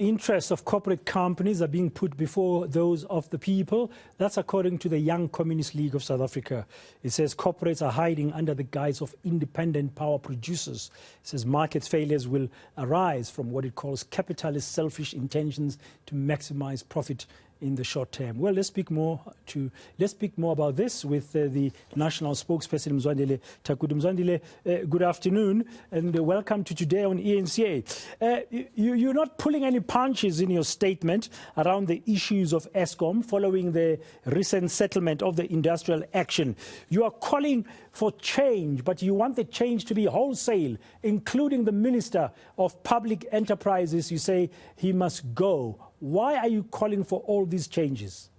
Interests of corporate companies are being put before those of the people. That's according to the Young Communist League of South Africa. It says corporates are hiding under the guise of independent power producers. It says market failures will arise from what it calls capitalist selfish intentions to maximize profit in the short term. Well, let's speak more about this with the national spokesperson Mzwandile Thakhudi. Mzwandile, good afternoon and welcome to Today on eNCA. You're not pulling any punches in your statement around the issues of Eskom following the recent settlement of the industrial action. You are calling for change, but you want the change to be wholesale, including the Minister of Public Enterprises. You say he must go. Why are you calling for all these changes?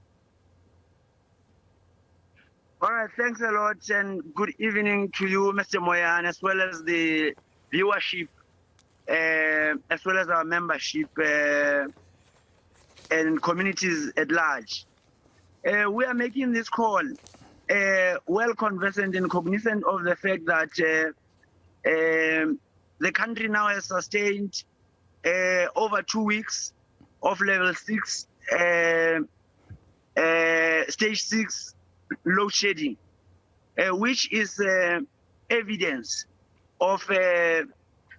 All right, thanks a lot and good evening to you, Mr. Moyan, as well as the viewership, as well as our membership and communities at large. We are making this call well conversant and cognizant of the fact that the country now has sustained over 2 weeks of level 6, stage 6 load shedding, which is evidence of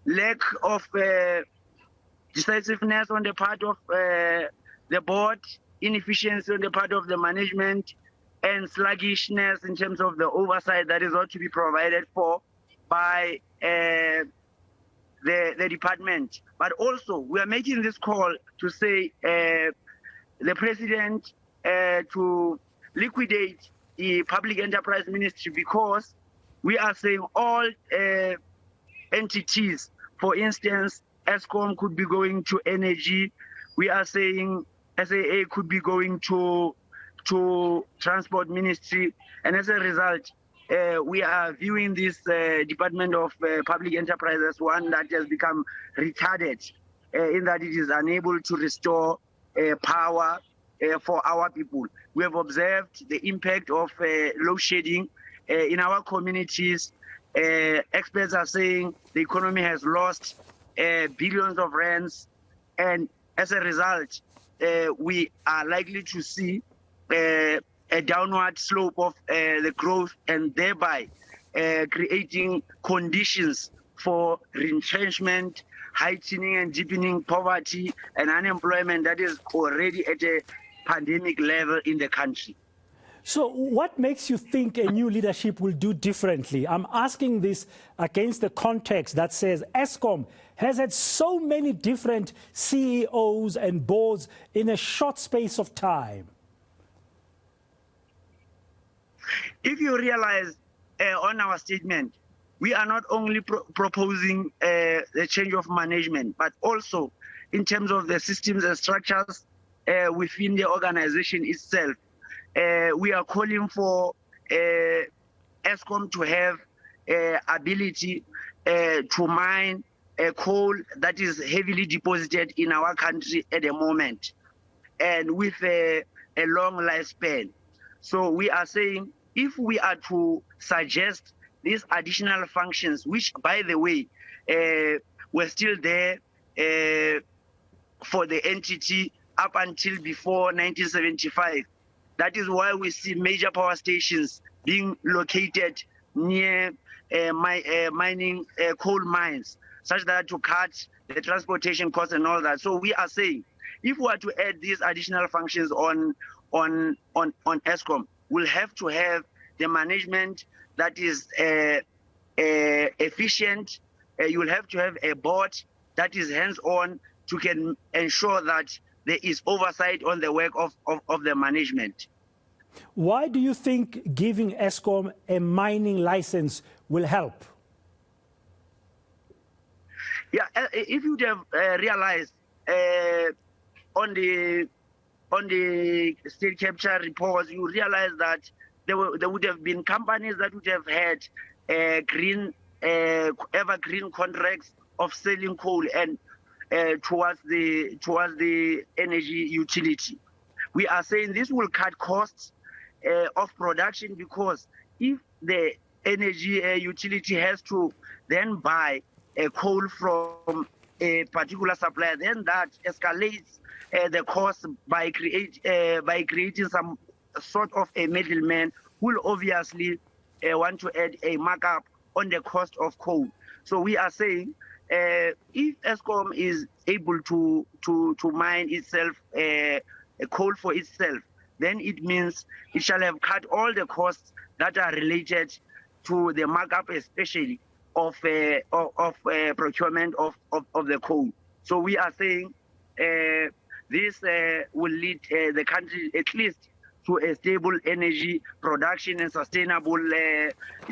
lack of decisiveness on the part of the board, inefficiency on the part of the management, and sluggishness in terms of the oversight that is ought to be provided for by the department. But also, we are making this call to say the president to liquidate the public enterprise ministry, because we are saying all entities, for instance, Eskom could be going to energy. We are saying SAA could be going to transport ministry, and as a result, we are viewing this Department of Public Enterprise as one that has become retarded in that it is unable to restore power for our people. We have observed the impact of load shedding in our communities. Experts are saying the economy has lost billions of rands, and as a result, we are likely to see a downward slope of the growth, and thereby creating conditions for retrenchment, heightening and deepening poverty and unemployment that is already at a pandemic level in the country. So what makes you think a new leadership will do differently? I'm asking this against the context that says Eskom has had so many different CEOs and boards in a short space of time. If you realize on our statement, we are not only proposing the change of management, but also in terms of the systems and structures within the organization itself. We are calling for Eskom to have ability to mine coal that is heavily deposited in our country at the moment, and with a long lifespan. So we are saying, if we are to suggest these additional functions, which, by the way, were still there for the entity up until before 1975, that is why we see major power stations being located near mining coal mines, such that to cut the transportation costs and all that. So we are saying, if we are to add these additional functions on Eskom, we'll have to have the management that is efficient. You will have to have a board that is hands-on to can ensure that there is oversight on the work of the management. Why do you think giving Eskom a mining license will help? Yeah, if you'd have realized on the state capture reports, you realize that there would have been companies that would have had evergreen contracts of selling coal and towards the energy utility. We are saying this will cut costs of production, because if the energy utility has to then buy coal from a particular supplier, then that escalates the cost by creating some sort of a middleman who will obviously want to add a markup on the cost of coal. So we are saying if Eskom is able to mine itself a coal for itself, then it means it shall have cut all the costs that are related to the markup, especially of procurement of the coal. So we are saying this will lead the country at least to a stable energy production and sustainable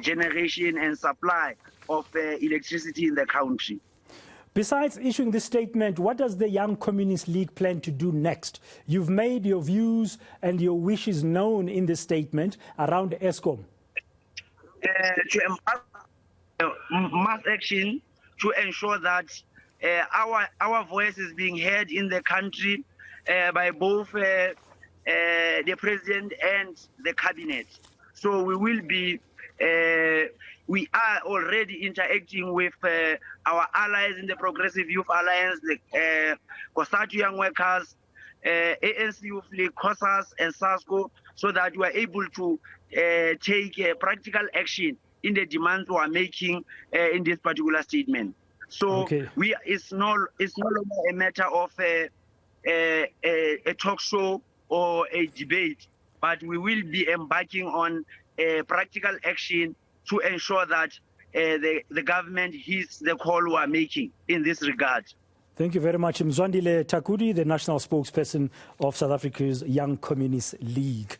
generation and supply of electricity in the country. Besides issuing this statement, what does the Young Communist League plan to do next? You've made your views and your wishes known in this statement around Eskom. To embark mass action to ensure that our voice is being heard in the country by both the president and the cabinet. So we will be, we are already interacting with our allies in the Progressive Youth Alliance, the COSATU Young Workers, ANC Youth League, COSAS and SASCO, so that we are able to take practical action in the demands we are making in this particular statement. So it's no longer a matter of a talk show or a debate, but we will be embarking on practical action to ensure that the government heeds the call we are making in this regard. Thank you very much. Mzwandile Thakhudi, the national spokesperson of South Africa's Young Communist League.